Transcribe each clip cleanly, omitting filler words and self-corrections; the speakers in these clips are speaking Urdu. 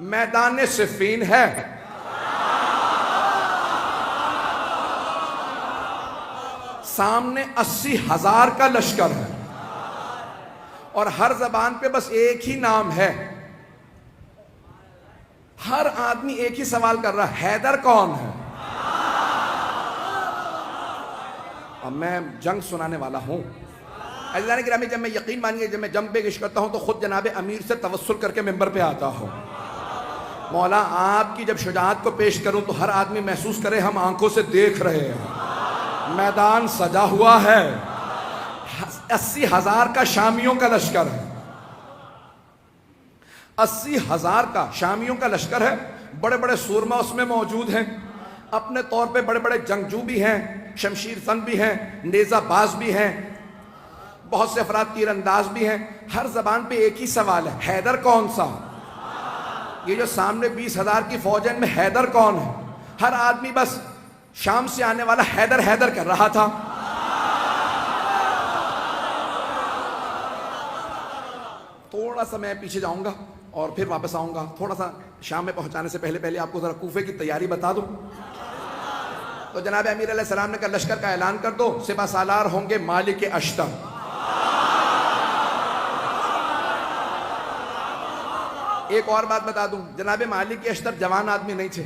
میدان صفین ہے، سامنے 80,000 کا لشکر ہے، اور ہر زبان پہ بس ایک ہی نام ہے. ہر آدمی ایک ہی سوال کر رہا ہے، حیدر کون ہے؟ اب میں جنگ سنانے والا ہوں. عزیزان گرامی، جب میں یقین مانیے جب میں جنگ پیش کرتا ہوں تو خود جناب امیر سے توسل کر کے ممبر پہ آتا ہوں. مولا آپ کی جب شجاعت کو پیش کروں تو ہر آدمی محسوس کرے ہم آنکھوں سے دیکھ رہے ہیں. میدان سجا ہوا ہے، 80,000 کا شامیوں کا لشکر ہے، 80,000 کا شامیوں کا لشکر ہے. بڑے بڑے سورما اس میں موجود ہیں، اپنے طور پہ بڑے بڑے جنگجو بھی ہیں، شمشیر زن بھی ہیں، نیزہ باز بھی ہیں، بہت سے افراد تیر انداز بھی ہیں. ہر زبان پہ ایک ہی سوال ہے، حیدر کون سا؟ یہ جو سامنے 20,000 کی فوج ہے ان میں حیدر کون ہے؟ ہر آدمی بس شام سے آنے والا حیدر حیدر کر رہا تھا. تھوڑا سا میں پیچھے جاؤں گا اور پھر واپس آؤں گا. تھوڑا سا شام میں پہنچانے سے پہلے آپ کو ذرا کوفے کی تیاری بتا دوں. تو جناب امیر علیہ السلام نے کہا لشکر کا اعلان کر دو، سپہ سالار ہوں گے مالک اشتر. ایک اور بات بتا دوں، جناب مالک اشتر جوان آدمی نہیں تھے،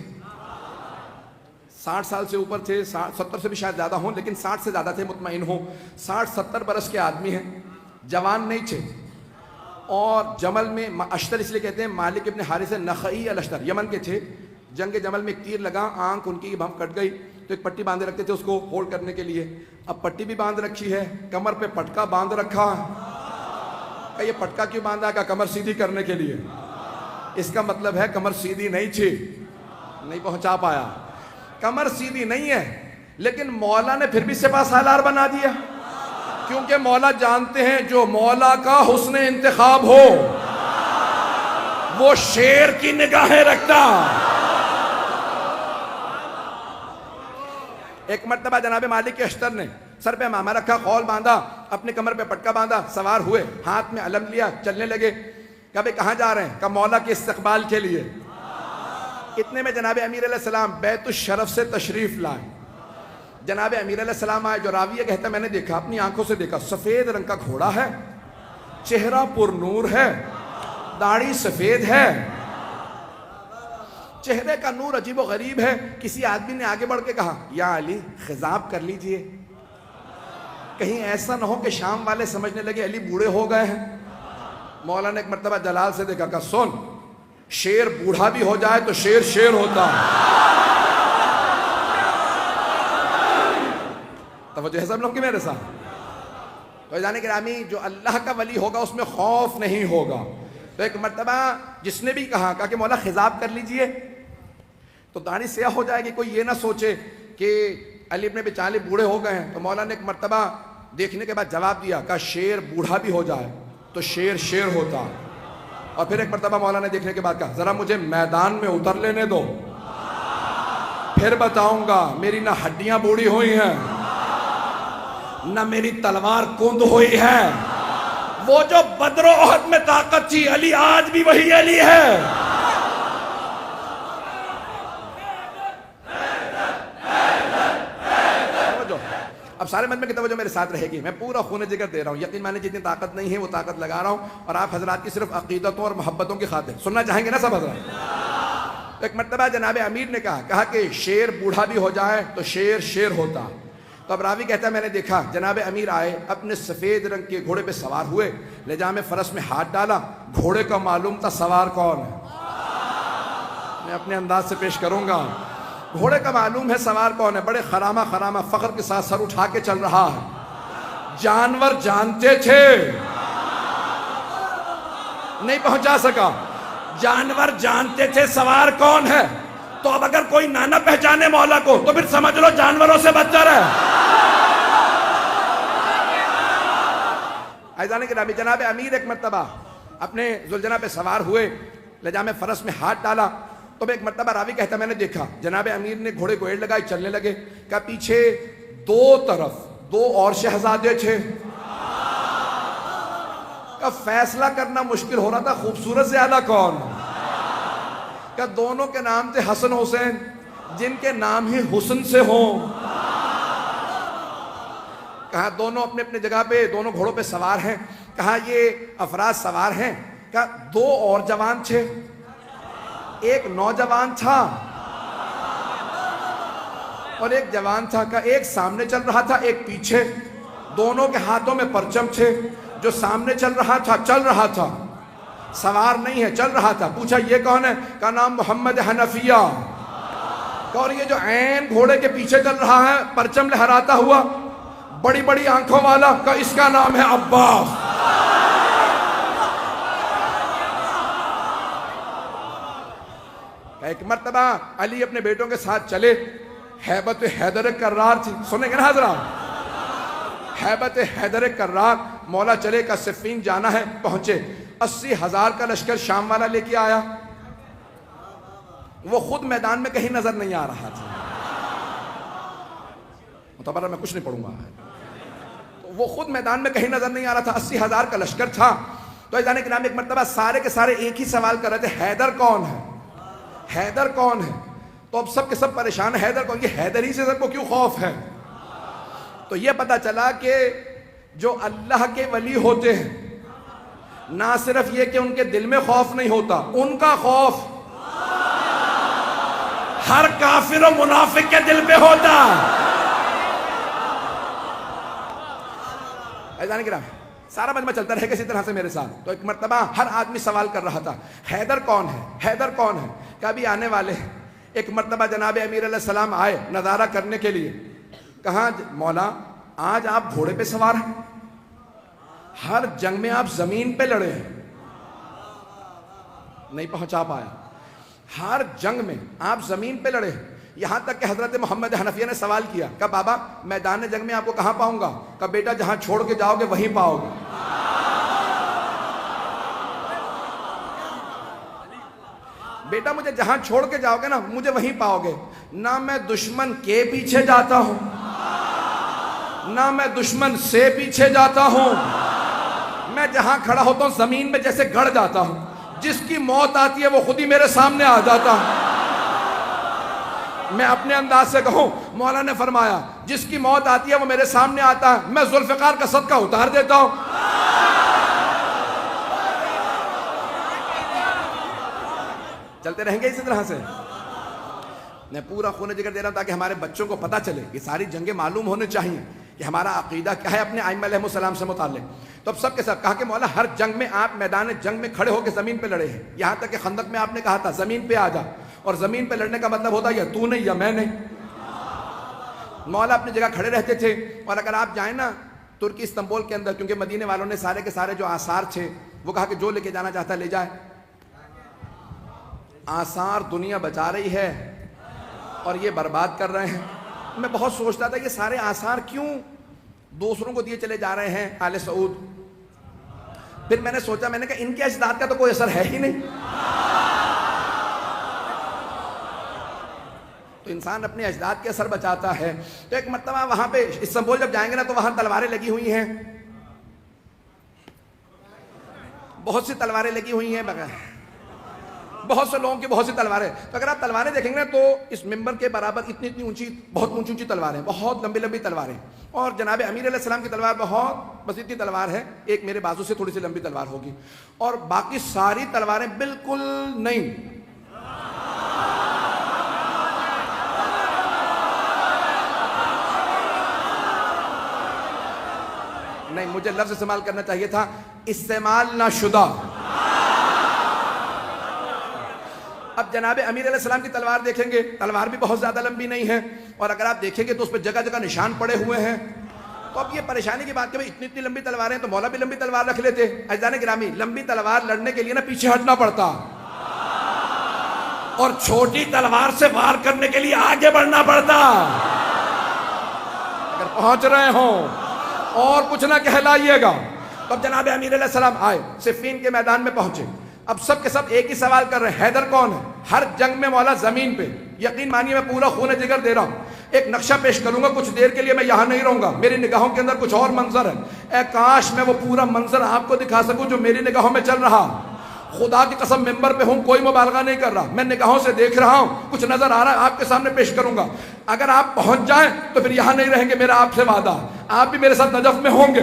60 سال سے اوپر تھے، 70 سے بھی شاید زیادہ ہوں، لیکن 60 سے زیادہ تھے مطمئن ہوں. 60-70 برس کے آدمی ہیں، جوان نہیں تھے. اور جمل میں اشتر اس لیے کہتے ہیں، مالک ابن حارث نخعی الاشتر یمن کے تھے. جنگ جمل میں ایک تیر لگا، آنکھ ان کی بم کٹ گئی تو ایک پٹی باندھے رکھتے تھے اس کو ہولڈ کرنے کے لیے. اب پٹی بھی باندھ رکھی ہے، کمر پہ پٹکا باندھ رکھا. کہ یہ پٹکا کیوں باندھا؟ کہ کمر سیدھی کرنے کے لیے. اس کا مطلب ہے کمر سیدھی نہیں تھی. نہیں پہنچا پایا. کمر سیدھی نہیں ہے، لیکن مولا نے پھر بھی سپہ سالار بنا دیا، کیونکہ مولا جانتے ہیں جو مولا کا حسن انتخاب ہو وہ شیر کی نگاہیں رکھتا. ایک مرتبہ جناب مالک اشتر نے سر پہ امامہ رکھا، خول باندھا، اپنے کمر پہ پٹکا باندھا، سوار ہوئے، ہاتھ میں علم لیا، چلنے لگے. کہا بھئی کہاں جا رہے ہیں؟ کہا مولا کے استقبال کے لیے. اتنے میں جناب امیر علیہ السلام بیت الشرف سے تشریف لائے. جناب امیر علیہ السلام آئے. جو راوی ہے کہتا ہے میں نے دیکھا، اپنی آنکھوں سے دیکھا، سفید رنگ کا گھوڑا ہے، چہرہ پر نور ہے، داڑھی سفید ہے، چہرے کا نور عجیب و غریب ہے. کسی آدمی نے آگے بڑھ کے کہا یا علی خضاب کر لیجئے، کہیں ایسا نہ ہو کہ شام والے سمجھنے لگے علی بوڑھے ہو گئے ہیں. مولا نے ایک مرتبہ جلال سے دیکھا، کہا سن، شیر بوڑھا بھی ہو جائے تو شیر شیر ہوتا ہے. توجہ ہے سب لوگ کی میرے ساتھ؟ تو جانے گرامی، جو اللہ کا ولی ہوگا اس میں خوف نہیں ہوگا. تو ایک مرتبہ جس نے بھی کہا کہ مولا خضاب کر لیجئے تو داڑھی سیاہ ہو جائے گی، کوئی یہ نہ سوچے کہ علی ابن ابی طالب بوڑھے ہو گئے ہیں. تو مولا نے ایک مرتبہ دیکھنے کے بعد جواب دیا کہ شیر بوڑھا بھی ہو جائے تو شیر شیر ہوتا. اور پھر ایک مرتبہ مولا نے دیکھنے کے بعد کہا ذرا مجھے میدان میں اتر لینے دو، پھر بتاؤں گا. میری نہ ہڈیاں بوڑھی ہوئی ہیں نہ میری تلوار کند ہوئی ہے. وہ جو بدر و احد میں طاقت تھی، علی آج بھی وہی علی ہے. اب سارے مجمع کی توجہ میرے ساتھ رہے گی. میں پورا خون جگر دے رہا ہوں. یقین مانے جتنی طاقت نہیں ہے وہ طاقت لگا رہا ہوں، اور آپ حضرات کی صرف عقیدتوں اور محبتوں کی خاطر. سننا چاہیں گے نا سب حضرات؟ ایک مرتبہ جناب امیر نے کہا کہ شیر بوڑھا بھی ہو جائے تو شیر شیر ہوتا. تو اب راوی کہتا ہے میں نے دیکھا جناب امیر آئے، اپنے سفید رنگ کے گھوڑے پہ سوار ہوئے، لجام فرس میں ہاتھ ڈالا. گھوڑے کا معلوم تھا سوار کون ہے. میں اپنے انداز سے پیش کروں گا. گھوڑے کا معلوم ہے سوار کون ہے. بڑے خرامہ فخر کے ساتھ سر اٹھا کے چل رہا ہے. جانور جانتے تھے، نہیں پہنچا سکا. جانور جانتے تھے سوار کون ہے. تو اب اگر کوئی نہ پہچانے مولا کو تو پھر سمجھ لو جانوروں سے بدتر ہے. عزیزان گرامی، جناب امیر ایک مرتبہ اپنے ذوالجناح پہ سوار ہوئے، لجام فرس میں ہاتھ ڈالا. تو ایک مرتبہ راوی کہتا میں نے دیکھا جناب امیر نے گھوڑے کو ایڑ لگائی، چلنے لگے. کہ پیچھے دو طرف دو اور شہزادے تھے. کا فیصلہ کرنا مشکل ہو رہا تھا خوبصورت زیادہ کون. کہ دونوں کے نام تھے حسن حسین، جن کے نام ہی حسن سے ہوں۔ کہا دونوں اپنے اپنے جگہ پہ، دونوں گھوڑوں پہ سوار ہیں۔ کہا یہ افراد سوار ہیں، کہا دو اور جوان تھے، ایک نوجوان تھا اور ایک جوان تھا۔ کہا ایک سامنے چل رہا تھا، ایک پیچھے، دونوں کے ہاتھوں میں پرچم تھے۔ جو سامنے چل رہا تھا سوار نہیں ہے، چل رہا تھا۔ پوچھا یہ کون ہے؟ کہا نام محمد حنفیہ۔ اور یہ جو عین گھوڑے کے پیچھے چل رہا ہے پرچم لہراتا ہوا، بڑی بڑی آنکھوں والا، کہا اس کا نام ہے عباس۔ ایک مرتبہ علی اپنے بیٹوں کے ساتھ چلے، ہیبت حیدر کرار تھی، سنیں گے نا حضرات؟ ہیبت حیدر کرار، مولا چلے کا صفین جانا ہے، پہنچے۔ 80,000 کا لشکر شام والا لے کے آیا، وہ خود میدان میں کہیں نظر نہیں آ رہا تھا۔ متبرہ میں کچھ نہیں پڑھوں گا، وہ خود میدان میں کہیں نظر نہیں آ رہا تھا، 80,000 کا لشکر تھا۔ تو عزیزان کرام ایک مرتبہ سارے کے سارے ایک ہی سوال کر رہے تھے، حیدر کون ہے؟ حیدر کون ہے؟ تو اب سب کے سب پریشان ہیں، حیدر کون؟ یہ حیدر ہی سے سب کو کیوں خوف ہے؟ تو یہ پتا چلا کہ جو اللہ کے ولی ہوتے ہیں، نہ صرف یہ کہ ان کے دل میں خوف نہیں ہوتا، ان کا خوف ہر کافر و منافق کے دل پہ ہوتا۔ عزیزان کرام سارا مجمع چلتا رہے کسی طرح سے میرے ساتھ۔ تو ایک مرتبہ ہر آدمی سوال کر رہا تھا، حیدر کون ہے؟ حیدر کون ہے؟ کبھی آنے والے ہیں۔ ایک مرتبہ جناب امیر علیہ السلام آئے نظارہ کرنے کے لیے۔ کہاں مولا آج آپ گھوڑے پہ سوار ہیں، ہر جنگ میں آپ زمین پہ لڑے ہیں، نہیں پہنچا پایا۔ ہر جنگ میں آپ زمین پہ لڑے ہیں، یہاں تک کہ حضرت محمد حنفیہ نے سوال کیا کہ بابا میدان جنگ میں آپ کو کہاں پاؤں گا؟ کہ بیٹا جہاں چھوڑ کے جاؤ گے وہیں پاؤ گے۔ بیٹا مجھے جہاں چھوڑ کے جاؤ گے نا مجھے وہیں پاؤ گے۔ نہ میں دشمن کے پیچھے جاتا ہوں، نہ میں دشمن سے پیچھے جاتا ہوں، میں جہاں کھڑا ہوتا ہوں زمین میں جیسے گڑ جاتا ہوں، جس کی موت آتی ہے وہ خود ہی میرے سامنے آ جاتا ہے۔ میں اپنے انداز سے کہوں، مولا نے فرمایا جس کی موت آتی ہے وہ میرے سامنے آتا ہے، میں ذوالفقار کا صدقہ اتار دیتا ہوں۔ چلتے رہیں گے اسی طرح سے۔ میں پورا خون جگر دے رہا ہوں تاکہ ہمارے بچوں کو پتہ چلے، یہ ساری جنگیں معلوم ہونے چاہیے کہ ہمارا عقیدہ کیا ہے اپنے ائمہ علیہ السلام سے متعلق۔ تو اب سب کے سب کہا کہ مولا ہر جنگ میں آپ میدان جنگ میں کھڑے ہو کے زمین پہ لڑے ہیں، یہاں تک کہ خندق میں آپ نے کہا تھا زمین پہ آ جا، اور زمین پہ لڑنے کا مطلب ہوتا ہے یا تو نہیں یا میں نہیں۔ مولا اپنی جگہ کھڑے رہتے تھے، اور اگر آپ جائیں نا ترکی استنبول کے اندر، کیونکہ مدینے والوں نے سارے کے سارے جو آثار تھے وہ کہا کہ جو لے کے جانا چاہتا لے جائے۔ آثار دنیا بچا رہی ہے اور یہ برباد کر رہے ہیں۔ میں بہت سوچتا تھا یہ سارے آثار کیوں دوسروں کو دیے چلے جا رہے ہیں آل سعود۔ پھر میں نے سوچا، میں نے کہا ان کے اجداد کا تو کوئی اثر ہے ہی نہیں، تو انسان اپنے اجداد کے اثر بچاتا ہے۔ تو ایک مرتبہ وہاں پہ استنبول جب جائیں گے نا تو وہاں تلواریں لگی ہوئی ہیں، بہت سی تلواریں لگی ہوئی ہیں، بہت سے لوگوں کی بہت سی تلواریں۔ تو اگر آپ تلواریں دیکھیں گے تو اس منبر کے برابر اتنی اتنی اونچی، بہت اونچی اونچی تلواریں، بہت لمبی لمبی تلواریں، اور جناب امیر علیہ السلام کی تلوار بہت بس اتنی تلوار ہے، ایک میرے بازو سے تھوڑی سی لمبی تلوار ہوگی، اور باقی ساری تلواریں بالکل نہیں۔ نہیں، مجھے لفظ استعمال کرنا چاہیے تھا استعمال نہ شدہ۔ اب جناب امیر علیہ السلام کی تلوار دیکھیں گے، تلوار بھی بہت زیادہ لمبی نہیں ہے، اور اگر آپ دیکھیں گے تو اس پہ جگہ جگہ نشان پڑے ہوئے ہیں۔ تو اب یہ پریشانی کی بات کہ اتنی اتنی لمبی تلواریں، تو مولا بھی لمبی تلوار رکھ لیتے۔ عزیزان گرامی لمبی تلوار لڑنے کے لیے نا پیچھے ہٹنا پڑتا، اور چھوٹی تلوار سے وار کرنے کے لیے آگے بڑھنا پڑتا۔ اگر پہنچ رہے ہوں اور کچھ نہ کہلائیے گا۔ تو اب جناب امیر علیہ السلام آئے، صفین کے میدان میں پہنچے۔ اب سب کے سب ایک ہی سوال کر رہے ہیں، حیدر کون ہے؟ ہر جنگ میں مولا زمین پہ، یقین مانیے میں پورا خون جگر دے رہا ہوں۔ ایک نقشہ پیش کروں گا، کچھ دیر کے لیے میں یہاں نہیں رہوں گا، میری نگاہوں کے اندر کچھ اور منظر ہے، اے کاش میں وہ پورا منظر آپ کو دکھا سکوں جو میری نگاہوں میں چل رہا۔ خدا کی قسم ممبر پہ ہوں، کوئی مبالغہ نہیں کر رہا، میں نگاہوں سے دیکھ رہا ہوں، کچھ نظر آ رہا ہے، آپ کے سامنے پیش کروں گا۔ اگر آپ پہنچ جائیں تو پھر یہاں نہیں رہیں گے، میرا آپ سے وعدہ، آپ بھی میرے ساتھ نجف میں ہوں گے۔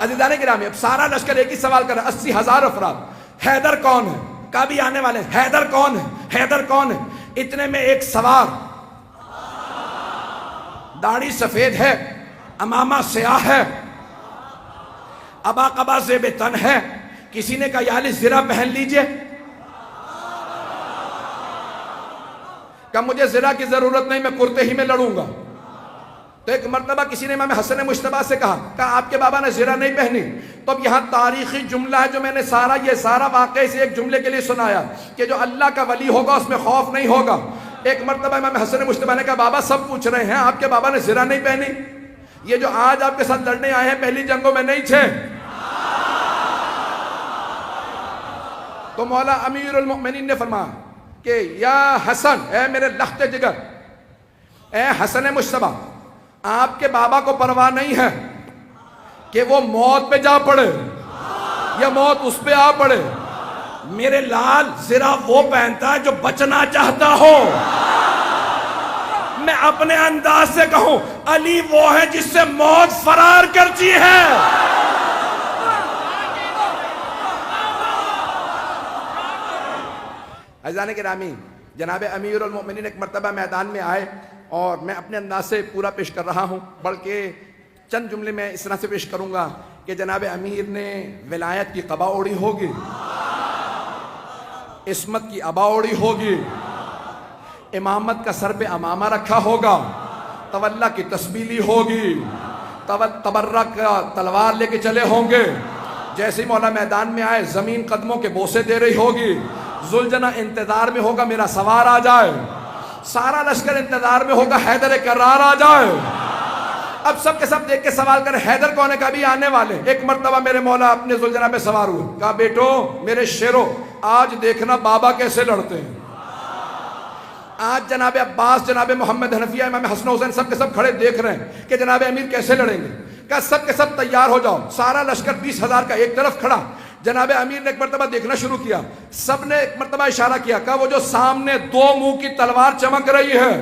عزیزان گرامی، اب سارا لشکر ایک ہی سوال کر رہا ہے، 80,000 افراد، حیدر کون ہے؟ کبھی آنے والے، حیدر کون ہے؟ حیدر کون ہے؟ اتنے میں ایک سوار، داڑھی سفید ہے، امامہ سیاہ ہے، ابا قبا زیب تن ہے، کسی نے کہا یا علی زرہ پہن لیجئے، کہ مجھے زرہ کی ضرورت نہیں، میں کرتے ہی میں لڑوں گا۔ تو ایک مرتبہ کسی نے امام حسن مجتبیٰ سے کہا آپ کے بابا نے زرہ نہیں پہنی، تو اب یہاں تاریخی جملہ ہے جو میں نے یہ سارا واقعہ سے ایک جملے کے لیے سنایا کہ جو اللہ کا ولی ہوگا اس میں خوف نہیں ہوگا۔ ایک مرتبہ امام حسن مجتبیٰ نے کہا بابا سب پوچھ رہے ہیں آپ کے بابا نے زرہ نہیں پہنی، یہ جو آج آپ کے ساتھ لڑنے آئے ہیں پہلی جنگوں میں نہیں تھے۔ تو مولا امیر المؤمنین نے فرمایا کہ یا حسن، اے میرے لخت جگر، اے حسن مجتبیٰ، آپ کے بابا کو پرواہ نہیں ہے کہ وہ موت پہ جا پڑے یا موت اس پہ آ پڑے، میرے لال زرہ وہ پہنتا ہے جو بچنا چاہتا ہو۔ میں اپنے انداز سے کہوں علی وہ ہے جس سے موت فرار کرتی ہے۔ عزیزان گرامی، جناب امیر المؤمنین ایک مرتبہ میدان میں آئے اور میں اپنے انداز سے پورا پیش کر رہا ہوں، بلکہ چند جملے میں اس طرح سے پیش کروں گا کہ جناب امیر نے ولایت کی قبا اوڑی ہوگی، عصمت کی عبا اوڑی ہوگی، امامت کا سر پہ امامہ رکھا ہوگا، تولا کی تسبیح لی ہوگی، تبرک کا تلوار لے کے چلے ہوں گے، جیسے ہی مولا میدان میں آئے زمین قدموں کے بوسے دے رہی ہوگی، ذوالجناح انتظار میں ہوگا میرا سوار آ جائے، سارا لشکر انتظار میں ہوگا حیدر کرار آ جائے۔ اب سب کے سب دیکھ کے سوال کر حیدر کون ہے؟ کبھی آنے والے۔ ایک مرتبہ میرے مولا اپنے ذوالجناح پہ سوار ہوئے، کہا بیٹو میرے شیرو آج دیکھنا بابا کیسے لڑتے ہیں۔ آج جناب عباس، جناب محمد حنفیہ، امام حسن حسین سب کے سب کھڑے دیکھ رہے ہیں کہ جناب امیر کیسے لڑیں گے۔ کہا سب کے سب تیار ہو جاؤ، سارا لشکر 20,000 کا ایک طرف کھڑا۔ جناب امیر نے ایک مرتبہ دیکھنا شروع کیا، سب نے ایک مرتبہ اشارہ کیا، کہا وہ جو سامنے دو منہ کی تلوار چمک رہی ہے،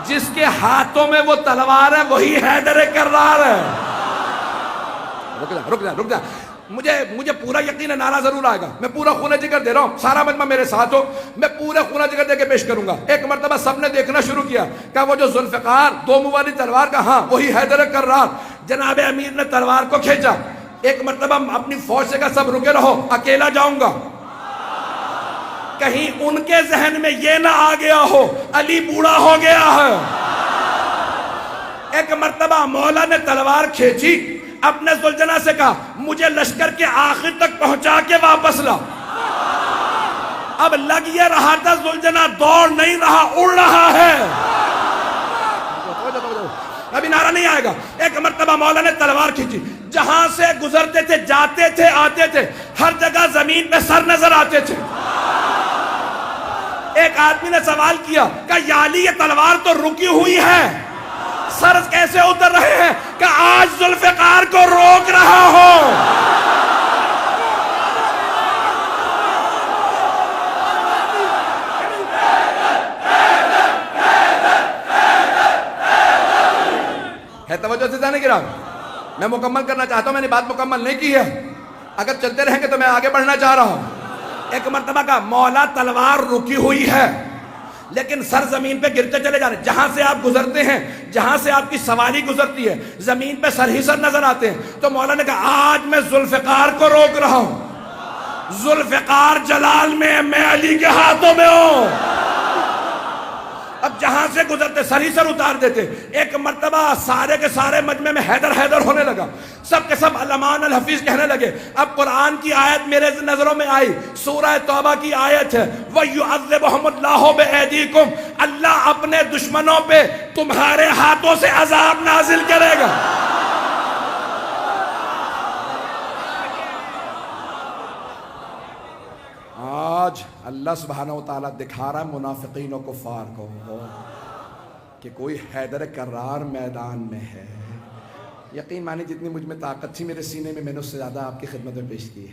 جس کے ہاتھوں میں وہ تلوار ہے وہی حیدر کرار ہے۔ رک جا، مجھے پورا یقین ہے نعرہ ضرور آئے گا، میں پورا خونہ جگر دے رہا ہوں، سارا مجمع میرے ساتھ ہو، میں پورا خونہ جگر دے کے پیش کروں گا۔ ایک مرتبہ سب نے دیکھنا شروع کیا، کہا وہ جو ذوالفقار دو منہ والی تلوار کا، ہاں وہی حیدر کرار۔ جناب امیر نے تلوار کو کھینچا، ایک مرتبہ اپنی فوج سے کہا سب رکے رہو، اکیلا جاؤں گا، کہیں ان کے ذہن میں یہ نہ آ گیا ہو علی بوڑھا ہو گیا ہے۔ ایک مرتبہ مولا نے تلوار کھینچی، اپنے ذوالجناح سے کہا مجھے لشکر کے آخر تک پہنچا کے واپس لا۔ اب لگ یہ رہا تھا ذوالجناح دوڑ نہیں رہا، اڑ رہا ہے۔ ابھی نعرہ نہیں آئے گا۔ ایک مرتبہ مولا نے تلوار کھینچی، جہاں سے گزرتے تھے، جاتے تھے، آتے تھے، ہر جگہ زمین پہ سر نظر آتے تھے۔ ایک آدمی نے سوال کیا کہ یا علی یہ تلوار تو رکی ہوئی ہے، سر کیسے اتر رہے ہیں؟ کہ آج ذوالفقار کو روک رہا ہو۔ ہے توجہ سے جانے گرام، میں مکمل کرنا چاہتا ہوں، میں نے بات مکمل نہیں کی ہے، اگر چلتے رہیں گے تو میں آگے بڑھنا چاہ رہا ہوں۔ ایک مرتبہ کا مولا تلوار رکی ہوئی ہے لیکن سر زمین پہ گرتے چلے جا رہے ہیں، جہاں سے آپ گزرتے ہیں، جہاں سے آپ کی سواری گزرتی ہے، زمین پہ سر ہی سر نظر آتے ہیں۔ تو مولا نے کہا آج میں ذوالفقار کو روک رہا ہوں، ذوالفقار جلال میں علی کے ہاتھوں میں ہوں۔ اب جہاں سے گزرتے سر ہی سر اتار دیتے۔ ایک مرتبہ سارے کے سارے مجمع میں حیدر حیدر ہونے لگا، سب کے سب علمان الحفیظ کہنے لگے۔ اب قرآن کی آیت میرے نظروں میں آئی، سورہ توبہ کی آیت ہے، وَيُعَذِّبُهُمُ اللَّهُ بِأَيْدِيكُمْ، اللہ اپنے دشمنوں پہ تمہارے ہاتھوں سے عذاب نازل کرے گا۔ آج اللہ سبحانہ وتعالیٰ دکھا رہا ہے منافقین و کفار کو کہ کوئی حیدر کرار میدان میں ہے، یقین مانی جتنی مجھ میں طاقت تھی میرے سینے میں، میں نے اس سے زیادہ آپ کی خدمت میں پیش کی ہے.